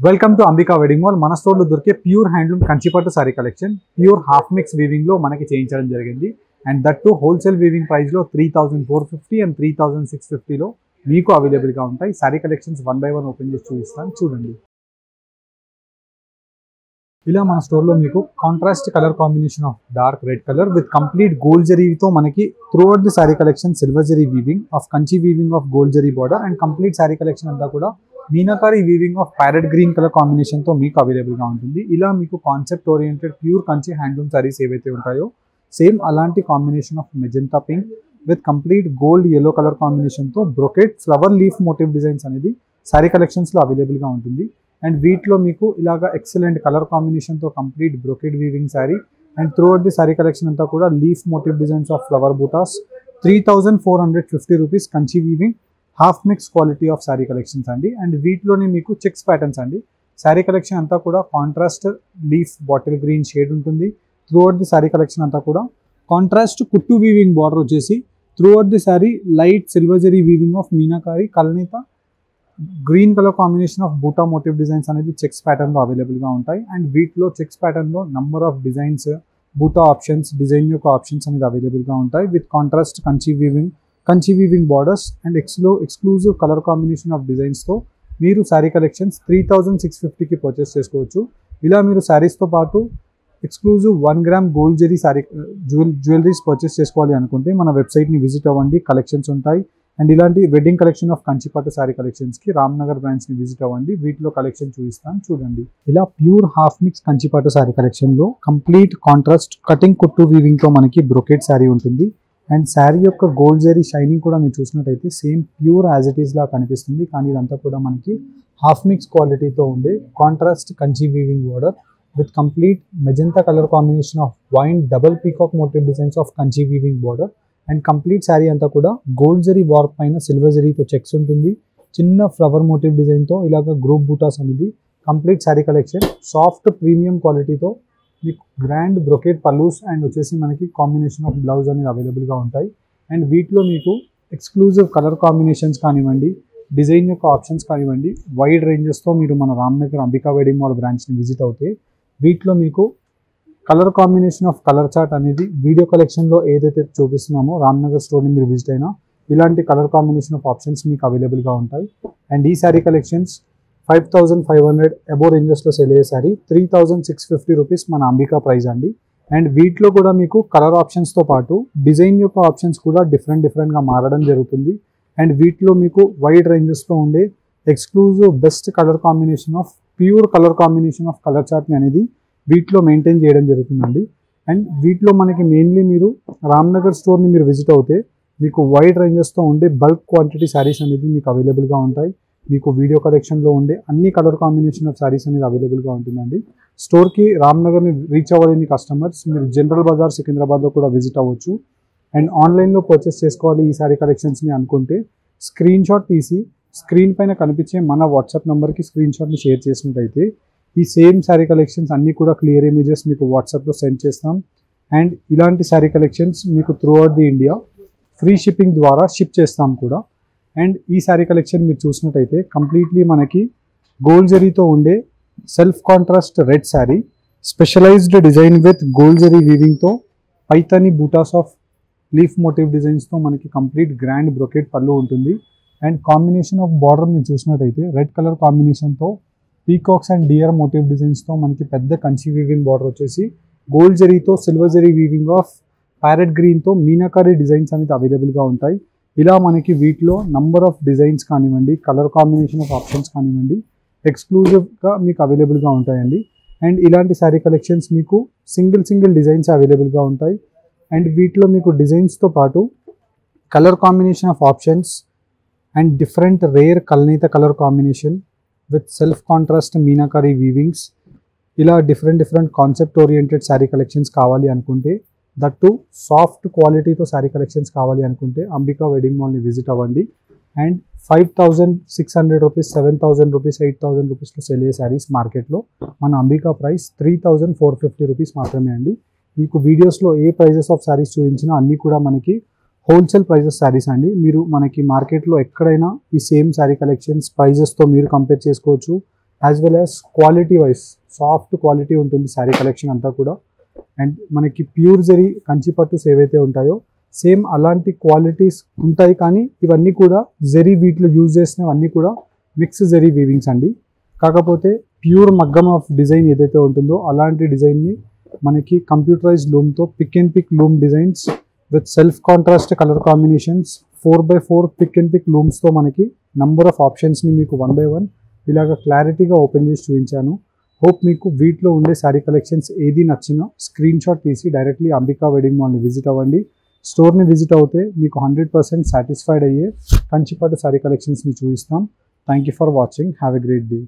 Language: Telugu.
Welcome to Ambika wedding mall. మన స్టోర్లో దొరికే pure handloom Kanchipattu sari collection pure half mix వీవింగ్లో మనకి చేయించడం జరిగింది. And that to wholesale weaving ప్రైస్లో 3450 అండ్ 3650లో మీకు అవైలబుల్గా ఉంటాయి. Sari collections one by one open చేసి చూపిస్తాను, చూడండి. ఇలా మన స్టోర్లో మీకు contrast colour combination of dark red colour with complete gold జరీతో మనకి throughout the sari collection silver zari weaving of Kanchi weaving of gold zari border and complete sari collection అంతా కూడా meenakari weaving of parrot green colour కాంబినేషన్తో మీకు అవైలబుల్గా ఉంటుంది. ఇలా మీకు concept oriented pure Kanchi handloom saris ఏవైతే ఉంటాయో సేమ్ అలాంటి combination of magenta pink with complete gold yellow colour కాంబినేషన్తో brocade flower leaf motif designs అనేది సారీ కలెక్షన్స్లో అవైలబుల్గా ఉంటుంది. అండ్ వీటిలో మీకు ఇలాగా ఎక్సలెంట్ కలర్ కాంబినేషన్తో complete brocade weaving sari and throughout the sari collection అంతా కూడా leaf motif designs of flower butas 3450 rupees Kanchi weaving half mix quality of sari collections అండి. అండ్ వీటిలోనే మీకు చెక్స్ ప్యాటర్న్స్ అండి. సారీ కలెక్షన్ అంతా కూడా contrast leaf bottle green shade ఉంటుంది. త్రూఅవుట్ ది సారీ కలెక్షన్ అంతా కూడా కాంట్రాస్ట్ కుట్టు వీవింగ్ బార్డర్ వచ్చేసి throughout the sari light silver zari weaving of meenakari కల్నేత green colour combination of buta motif designs అనేది చెక్స్ ప్యాటర్న్లో అవైలబుల్గా ఉంటాయి. అండ్ వీటిలో చెక్స్ ప్యాటర్న్లో నంబర్ ఆఫ్ డిజైన్స్ బూటా ఆప్షన్స్ డిజైన్ యొక్క ఆప్షన్స్ అనేది అవైలబుల్గా ఉంటాయి with contrast Kanchi weaving borders and exclusive colour combination of డిజైన్స్తో మీరు శారీ కలెక్షన్స్ 3650కి పర్చేస్ చేసుకోవచ్చు. ఇలా మీరు శారీస్తో పాటు exclusive 1 gram gold zari sari jewelleries purchase చేసుకోవాలి అనుకుంటే మన వెబ్సైట్ని విజిట్ అవ్వండి, కలెక్షన్స్ ఉంటాయి. అండ్ ఇలాంటి wedding collection of Kanchipattu sari కలెక్షన్స్కి రామ్నగర్ బ్రాంచ్ని విజిట్ అవ్వండి, వీటిలో కలెక్షన్ చూపిస్తాను, చూడండి. ఇలా pure half mix Kanchipattu sari కలెక్షన్లో కంప్లీట్ కాంట్రాస్ట్ కటింగ్ కుట్టు వీవింగ్తో మనకి బ్రొకెట్ శారీ ఉంటుంది. అండ్ శారీ యొక్క గోల్డ్ జరీ షైనింగ్ కూడా మీరు చూసినట్టయితే same pure as it is law కనిపిస్తుంది. కానీ ఇదంతా కూడా మనకి హాఫ్ మిక్స్ క్వాలిటీతో ఉండే contrast Kanchi weaving border with complete magenta colour combination of wine double peacock motive designs of Kanchi weaving border and complete sari అంతా కూడా గోల్డ్ జరీ వార్క్ పైన సిల్వర్ జరీతో చెక్స్ ఉంటుంది. చిన్న ఫ్లవర్ మోటివ్ డిజైన్తో ఇలాగ గ్రూప్ బూటాస్ అనేది complete sari collection soft premium క్వాలిటీతో మీకు గ్రాండ్ బ్రొకెట్ పల్లూస్ అండ్ వచ్చేసి మనకి కాంబినేషన్ ఆఫ్ బ్లౌజ్ అనేది అవైలబుల్గా ఉంటాయి. అండ్ వీటిలో మీకు ఎక్స్క్లూజివ్ కలర్ కాంబినేషన్స్ కానివ్వండి, డిజైన్ యొక్క ఆప్షన్స్ కానివ్వండి, వైడ్ రేంజెస్తో మీరు మన రామ్నగర్ అంబికా వెడ్డింగ్ మాల్ బ్రాంచ్ని విజిట్ అవుతే వీటిలో మీకు colour combination of colour chart అనేది వీడియో కలెక్షన్లో ఏదైతే చూపిస్తున్నామో రామ్నగర్ స్టోర్ని మీరు విజిట్ అయినా ఇలాంటి కలర్ కాంబినేషన్ ఆఫ్ ఆప్షన్స్ మీకు అవైలబుల్గా ఉంటాయి. అండ్ ఈ శారీ కలెక్షన్స్ 5500 అబోవ్ రేంజెస్లో సెల్ అయ్యే శారీ 3650 రూపీస్ మన అంబికా ప్రైస్ అండి. అండ్ వీటిలో కూడా మీకు కలర్ ఆప్షన్స్తో పాటు డిజైన్ యొక్క ఆప్షన్స్ కూడా డిఫరెంట్గా మారడం జరుగుతుంది. అండ్ వీటిలో మీకు వైడ్ రేంజెస్తో ఉండే exclusive best colour combination of pure colour combination of colour చార్ట్ని అనేది వీటిలో మెయింటైన్ చేయడం జరుగుతుందండి. అండ్ వీటిలో మనకి మెయిన్లీ మీరు రామ్నగర్ స్టోర్ని మీరు విజిట్ అవుతే మీకు వైడ్ రేంజెస్తో ఉండే బల్క్ క్వాంటిటీ శారీస్ అనేది మీకు అవైలబుల్గా ఉంటాయి. మీకు వీడియో కలెక్షన్లో ఉండే అన్ని కలర్ కాంబినేషన్ ఆఫ్ శారీస్ అనేది అవైలబుల్గా ఉంటుందండి. స్టోర్కి రామ్నగర్ని రీచ్ అవ్వలేని కస్టమర్స్ మీరు జనరల్ బజార్ సికింద్రాబాద్లో కూడా విజిట్ అవ్వచ్చు. అండ్ ఆన్లైన్లో పర్చేస్ చేసుకోవాలి ఈ శారీ కలెక్షన్స్ని అనుకుంటే స్క్రీన్ షాట్ తీసి స్క్రీన్ పైన కనిపించే మన వాట్సాప్ నెంబర్కి స్క్రీన్ షాట్ని షేర్ చేసినట్టయితే ఈ సేమ్ శారీ కలెక్షన్స్ అన్నీ కూడా క్లియర్ ఇమేజెస్ మీకు వాట్సాప్లో సెండ్ చేస్తాం. అండ్ ఇలాంటి శారీ కలెక్షన్స్ మీకు throughout the India free shipping ద్వారా షిప్ చేస్తాం కూడా. అండ్ ఈ శారీ కలెక్షన్ మీరు చూసినట్టయితే కంప్లీట్లీ మనకి గోల్డ్ జరీతో ఉండే self contrast red sari specialised design with gold zari వీవింగ్తో Paithani butas of leaf motif డిజైన్స్తో మనకి కంప్లీట్ గ్రాండ్ బ్రొకెట్ పళ్ళు ఉంటుంది. అండ్ కాంబినేషన్ ఆఫ్ బార్డర్ మీరు చూసినట్టయితే రెడ్ కలర్ కాంబినేషన్తో పీకాక్స్ అండ్ డియర్ మోటివ్ డిజైన్స్తో మనకి పెద్ద కంచి వీవింగ్ బార్డర్ వచ్చేసి గోల్డ్ జరీతో silver zari weaving of parrot గ్రీన్తో మీనాకారి డిజైన్స్ అనేది అవైలబుల్గా ఉంటాయి. ఇలా మనకి వీటిలో నంబర్ ఆఫ్ డిజైన్స్ కానివ్వండి, కలర్ కాంబినేషన్ ఆఫ్ ఆప్షన్స్ కానివ్వండి ఎక్స్క్లూజివ్గా మీకు అవైలబుల్గా ఉంటాయండి. అండ్ ఇలాంటి శారీ కలెక్షన్స్ మీకు సింగిల్ డిజైన్స్ అవైలబుల్గా ఉంటాయి. అండ్ వీటిలో మీకు డిజైన్స్తో పాటు colour combination of options and different rare కల్నేత colour combination with self contrast meenakari weavings ఇలా different concept oriented sari collections కావాలి అనుకుంటే దట్టు సాఫ్ట్ క్వాలిటీతో శారీ కలెక్షన్స్ కావాలి అనుకుంటే అంబికా వెడ్డింగ్ మాల్ని విజిట్ అవ్వండి. అండ్ 5600 రూపీస్ 7000 రూపీస్ 8000 రూపీస్లో సెల్ అయ్యే శారీస్ మార్కెట్లో మన అంబికా ప్రైస్ 3450 రూపీస్ మాత్రమే అండి. మీకు వీడియోస్లో ఏ ప్రైజెస్ ఆఫ్ శారీస్ చూపించినా అన్నీ కూడా మనకి హోల్సేల్ ప్రైజెస్ శారీస్ అండి. మీరు మనకి మార్కెట్లో ఎక్కడైనా ఈ సేమ్ శారీ కలెక్షన్స్ ప్రైజెస్తో మీరు కంపేర్ చేసుకోవచ్చు. As well as quality wise soft quality ఉంటుంది శారీ కలెక్షన్ అంతా కూడా. అండ్ మనకి ప్యూర్ జరీ కంచి పట్టుస్ ఏవైతే ఉంటాయో సేమ్ అలాంటి క్వాలిటీస్ ఉంటాయి, కానీ ఇవన్నీ కూడా జరీ వీటిలో యూజ్ చేసినవన్నీ కూడా మిక్స్ జరీ వీవింగ్స్ అండి. కాకపోతే ప్యూర్ మగ్గం ఆఫ్ డిజైన్ ఏదైతే ఉంటుందో అలాంటి డిజైన్ని మనకి కంప్యూటరైజ్ లూమ్తో pick and pick loom designs with self contrast colour combinations 4x4 pick and pick లూమ్స్తో మనకి నంబర్ ఆఫ్ ఆప్షన్స్ని మీకు 1 by 1 ఇలాగ క్లారిటీగా ఓపెన్ చేసి చూపించాను. హోప్ మీకు వీటిలో ఉండే శారీ కలెక్షన్స్ ఏది నచ్చినా స్క్రీన్ షాట్ తీసి డైరెక్ట్లీ అంబికా వెడ్డింగ్ మాల్ని విజిట్ అవ్వండి. స్టోర్ని విజిట్ అవుతే మీకు 100% సాటిస్ఫైడ్ అయ్యే కంచిపట్టు శారీ కలెక్షన్స్ని చూపిస్తాం. Thank you for watching. Have a great day.